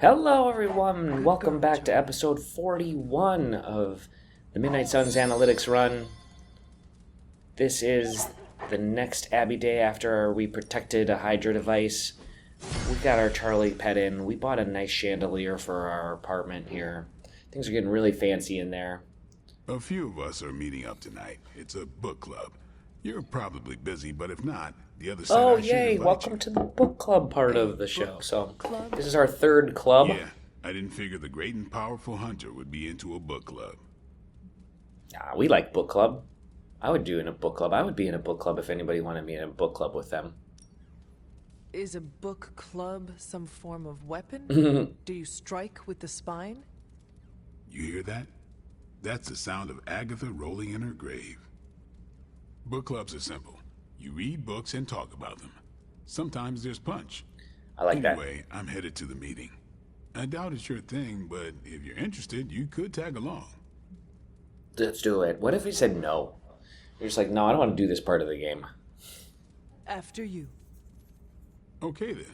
Hello, everyone. Welcome back to episode 41 of the Midnight Suns Analytics Run. This is the next Abbey day after we protected a Hydra device. We got our Charlie pet in. We bought a nice chandelier for our apartment here. Things are getting really fancy in there. A few of us are meeting up tonight. It's a book club. You're probably busy, but if not, the other side Oh, I should yay. invite Welcome you. to the book club part of the show. So, this is our third club. Yeah, I didn't figure the great and powerful hunter would be into a book club. We like book club. I would do in a book club. I would be in a book club if anybody wanted me in a book club with them. Is a book club some form of weapon? Do you strike with the spine? You hear that? That's the sound of Agatha rolling in her grave. Book clubs are simple. You read books and talk about them. Sometimes there's punch. I like that. Anyway, I'm headed to the meeting. I doubt it's your thing, but if you're interested, you could tag along. Let's do it. What if we said no? You're just like, no, I don't want to do this part of the game. After you. Okay then.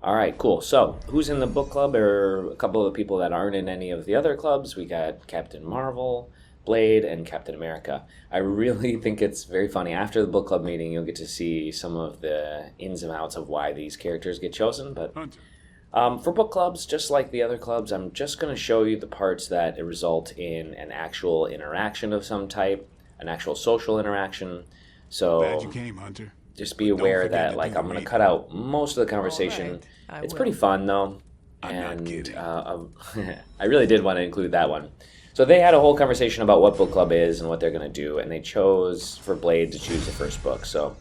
All right, cool. So, who's in the book club? Or a couple of people that aren't in any of the other clubs. We got Captain Marvel, Blade, and Captain America. I really think it's very funny. After the book club meeting, you'll get to see some of the ins and outs of why these characters get chosen. But Hunter. for book clubs, just like the other clubs, I'm just going to show you the parts that result in an actual interaction of some type, an actual social interaction. So Glad you came, Hunter. just be Don't aware forget that to like do I'm going to reading. cut out most of the conversation. I It's will. pretty fun though. I'm not And kidding. I really did want to include that one. So they had a whole conversation about what book club is and what they're going to do, and they chose for Blade to choose the first book. So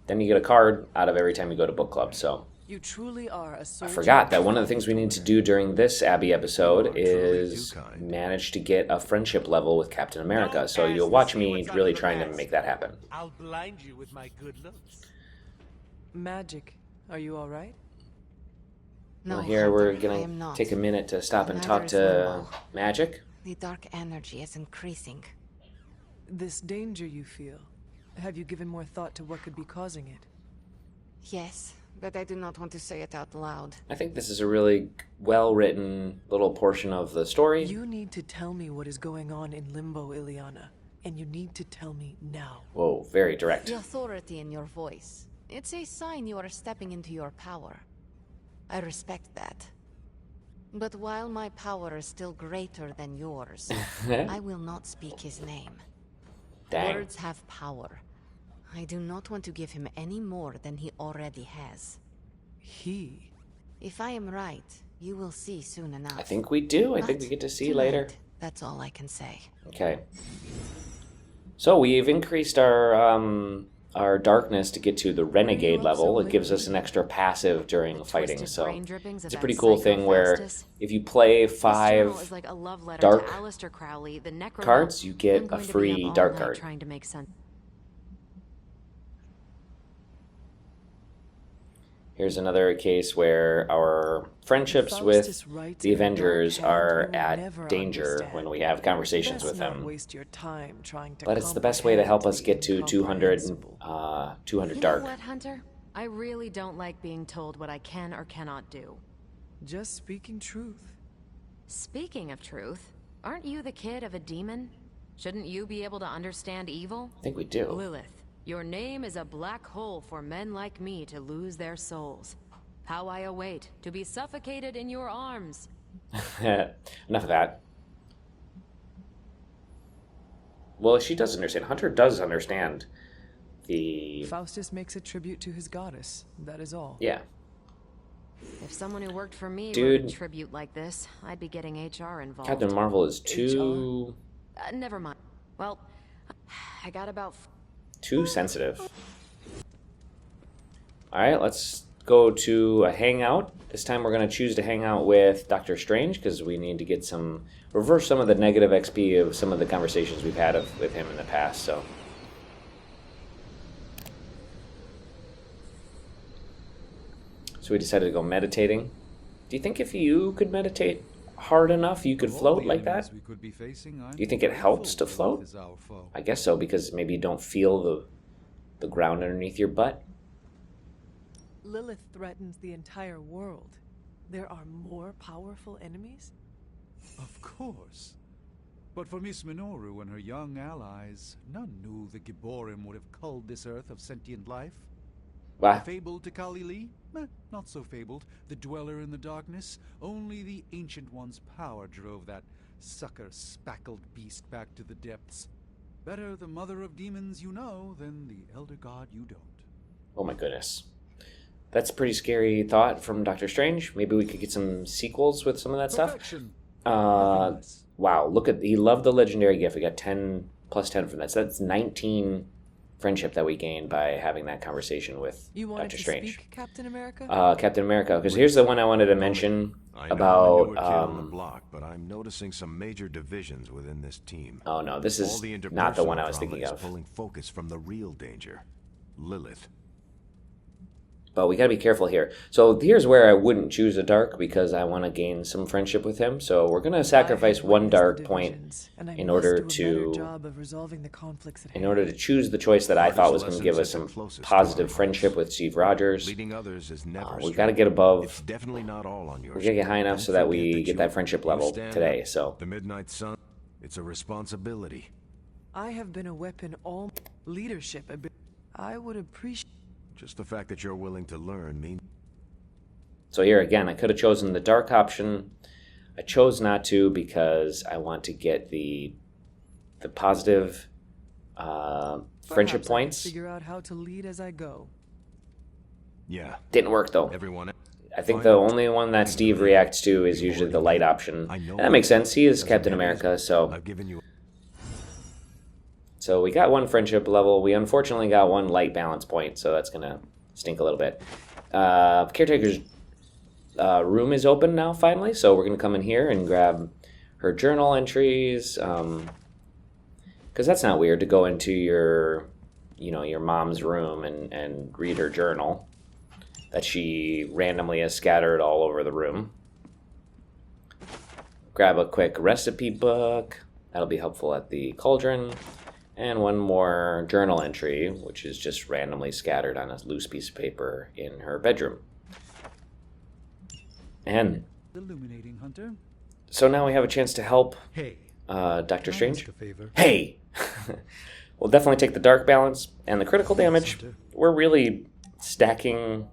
then you get a card out of every time you go to book club. So You truly are a I soldier. forgot that one of the things we need to do during this Abbey episode is manage to get a friendship level with Captain America. So you'll watch me really trying to make that happen. I'll blind you with my good looks. Magic. Are you all right? No, Well, here we're Hunter, I am going to not. take a minute to stop and Neither talk is to Limbo. Magic. The dark energy is increasing. This danger you feel. Have you given more thought to what could be causing it? Yes, but I do not want to say it out loud. I think this is a really well-written little portion of the story. You need to tell me what is going on in Limbo, Ileana. And you need to tell me now. Whoa, very direct. The authority in your voice. It's a sign you are stepping into your power. I respect that. But while my power is still greater than yours, I will not speak his name. Dang. Words have power. I do not want to give him any more than he already has. He. If I am right, you will see soon enough. I think we do. I think But we get to see tonight, later. That's all I can say. Okay. So we've increased our darkness to get to the renegade level. It gives us an extra passive during fighting. So it's a pretty cool thing where if you play 5 dark cards, you get a free dark card. Trying to make sense. Here's another case where our friendships with Faustus writes the in a dark Avengers hand are you will at never danger understand. when we have conversations Let's with not them. waste your time trying to But it's the best way to help us comprehend get to the 200, incomprehensible. 200 You dark. know what, Hunter? I really don't like being told what I can or cannot do. Just speaking truth. Speaking of truth, aren't you the kid of a demon? Shouldn't you be able to understand evil? I think we do. Lilith, your name is a black hole for men like me to lose their souls. How I await to be suffocated in your arms. Enough of that. Well, she does understand. Hunter does understand the... Faustus makes a tribute to his goddess. That is all. Yeah. If someone who worked for me Dude. wrote a tribute like this, I'd be getting HR involved. Captain Marvel is too Never mind. Well, I got about... too sensitive. Alright, let's go to a hangout. This time we're going to choose to hang out with Doctor Strange because we need to get reverse some of the negative XP of some of the conversations we've had with him in the past. So we decided to go meditating. Do you think if you could meditate hard enough, you could float like that? Do you think it helps to float? I guess so, because maybe you don't feel the ground underneath your butt. Lilith threatens the entire world. There are more powerful enemies? Of course. But for Miss Minoru and her young allies, none knew the Gibborim would have culled this earth of sentient life. Wow. Fabled to Kali Li? Not so fabled. The dweller in the darkness? Only the Ancient One's power drove that sucker-spackled beast back to the depths. Better the mother of demons you know than the elder god you don't. Oh my goodness. That's a pretty scary thought from Doctor Strange. Maybe we could get some sequels with some of that Perfection. stuff. Wow, look at, he loved the legendary gift. We got 10 plus 10 from that. So that's 19 friendship that we gained by having that conversation with You wanted Doctor to Strange. speak, Captain America? Captain America, because here's the one I wanted to mention I know about. I'm a newer kid on the block, but I'm noticing some major divisions within this team. Oh no, this All is the not the one interpersonal I was thinking drama of. is pulling focus from the real danger, Lilith. But we gotta be careful here. So here's where I wouldn't choose a dark because I want to gain some friendship with him. So we're gonna sacrifice one dark point in order to choose the choice that I thought was gonna give us some positive friendship with Steve Rogers. Leading others is never We gotta get above. It's definitely not all on your We gotta get high enough Don't so that forget we get you- that friendship you level stand today. up. So The Midnight Sun, it's a responsibility. I have been a weapon all leadership. I would appreciate. Just the fact that you're willing to learn means So here again, I could have chosen the dark option. I chose not to because I want to get the positive friendship Perhaps I can points. Figure out how to lead as I go. yeah. Didn't work though. Everyone I think the only one that Steve reacts to is usually the light option. And that makes sense. He is Captain America, so I've given you we got one friendship level. We unfortunately got one light balance point, so that's gonna stink a little bit. Caretaker's room is open now finally, so we're gonna come in here and grab her journal entries. Because that's not weird to go into your mom's room and read her journal that she randomly has scattered all over the room. Grab a quick recipe book. That'll be helpful at the cauldron. And one more journal entry, which is just randomly scattered on a loose piece of paper in her bedroom. And Illuminating Hunter. so now we have a chance to help Hey. Doctor Strange. Ask a favor. Hey! We'll definitely take the dark balance and the critical damage. We're really stacking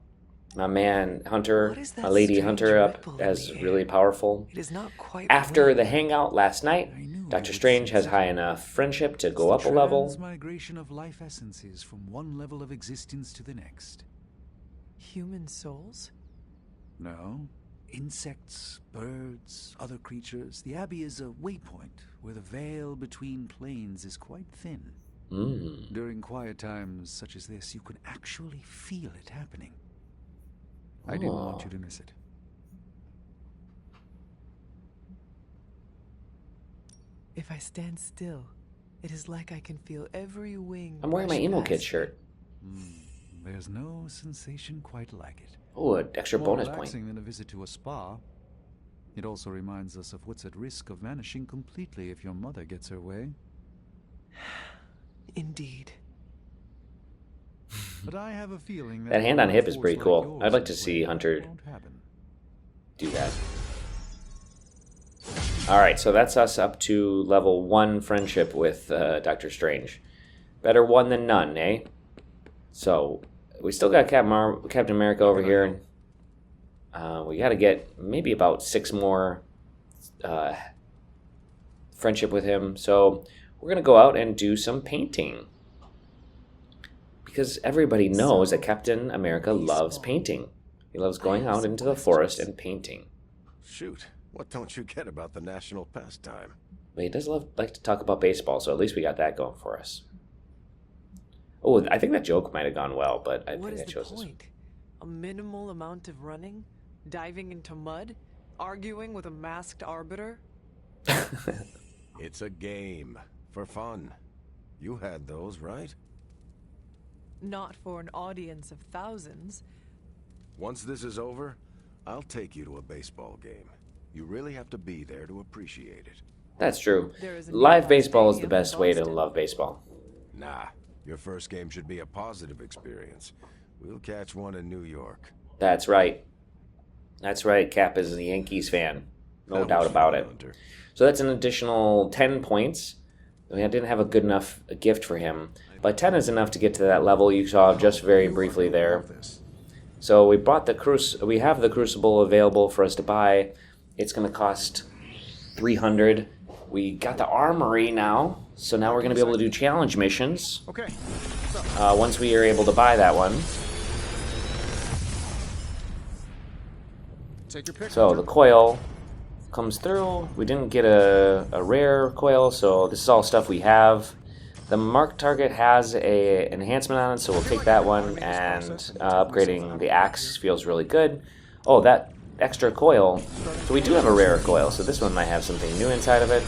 my man Hunter, What is that my lady strange Hunter up ripple in as the really air? powerful. It is not quite After wind. the hangout last night, I knew Doctor I would Strange has sense high it. enough friendship to It's go the up a level. transmigration of life essences from one level of existence to the next. Human souls? No. Insects, birds, other creatures. The Abbey is a waypoint where the veil between planes is quite thin. Mm. During quiet times such as this, you can actually feel it happening. I didn't want you to miss it. If I stand still, it is like I can feel every wing. I'm wearing my brush emo kid past shirt. There's no sensation quite like it. Oh, an extra More bonus relaxing point. than a visit to a spa. It also reminds us of what's at risk of vanishing completely if your mother gets her way. Indeed. But I have a feeling That hand on hip is pretty force cool. like yours I'd like to in see play Hunter won't happen. do that. Alright, so that's us up to level 1 friendship with Doctor Strange. Better one than none, eh? So, we still got Captain America over here. We gotta get maybe about 6 more friendship with him. So, we're gonna go out and do some painting. Because everybody knows that Captain America loves painting. He loves going out into the forest and painting. shoot. What don't you get about the national pastime? But he does like to talk about baseball, so at least we got that going for us. Oh, I think that joke might have gone well, but I What think is I the chose this. point? A minimal amount of running? Diving into mud? Arguing with a masked arbiter? It's a game. For fun. You had those, right? Not for an audience of thousands. Once this is over, I'll take you to a baseball game. You really have to be there to appreciate it. That's true. There is a Live nearby baseball is the stadium best in way to Boston. love baseball. Nah, your first game should be a positive experience. We'll catch one in New York. That's right. That's right, Cap is a Yankees fan. No doubt about it. So that's an additional 10 points. I mean, I didn't have a good enough gift for him, but 10 is enough to get to that level you saw just very briefly there. So we bought we have the Crucible available for us to buy. It's going to cost 300. We got the Armory now, so now we're going to be able to do challenge missions. Okay. Once we are able to buy that one. Take your pick. So the coil comes through. We didn't get a rare coil, so this is all stuff we have. The marked target has a enhancement on it, so we'll take that one, and upgrading the axe feels really good. Oh, that extra coil. So we do have a rare coil, so this one might have something new inside of it.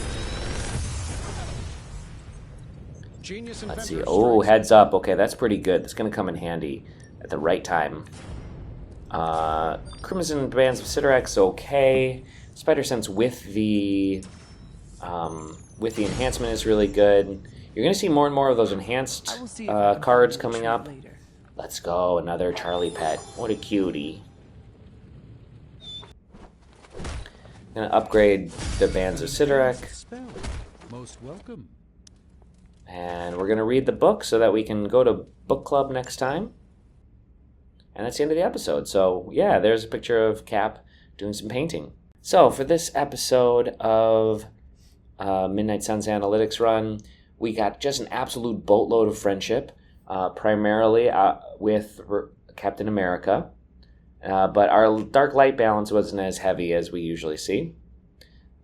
Let's see. Oh, heads up. Okay, that's pretty good. That's going to come in handy at the right time. Crimson Bands of Sidorak's okay. Spider Sense with the enhancement is really good. You're going to see more and more of those enhanced cards coming up. Let's go, another Charlie pet. What a cutie. Going to upgrade the Bands of Sidorak. Most welcome. And we're going to read the book so that we can go to book club next time. And that's the end of the episode. So, yeah, there's a picture of Cap doing some painting. So, for this episode of Midnight Suns Analytics Run, we got just an absolute boatload of friendship, primarily with Captain America. But our Dark Light balance wasn't as heavy as we usually see.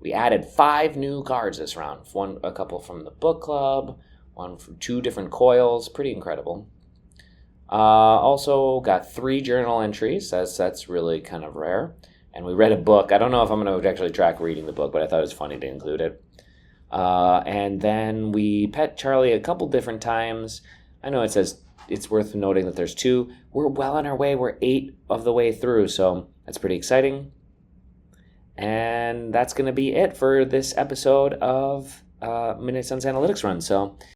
We added 5 new cards this round. A couple from the book club, one from 2 different coils. Pretty incredible. Also got 3 journal entries. That's really kind of rare. And we read a book. I don't know if I'm going to actually track reading the book, but I thought it was funny to include it. And then we pet Charlie a couple different times. I know it says it's worth noting that there's 2. We're well on our way. We're 8 of the way through, so that's pretty exciting. And that's going to be it for this episode of Midnight Suns Analytics Run. So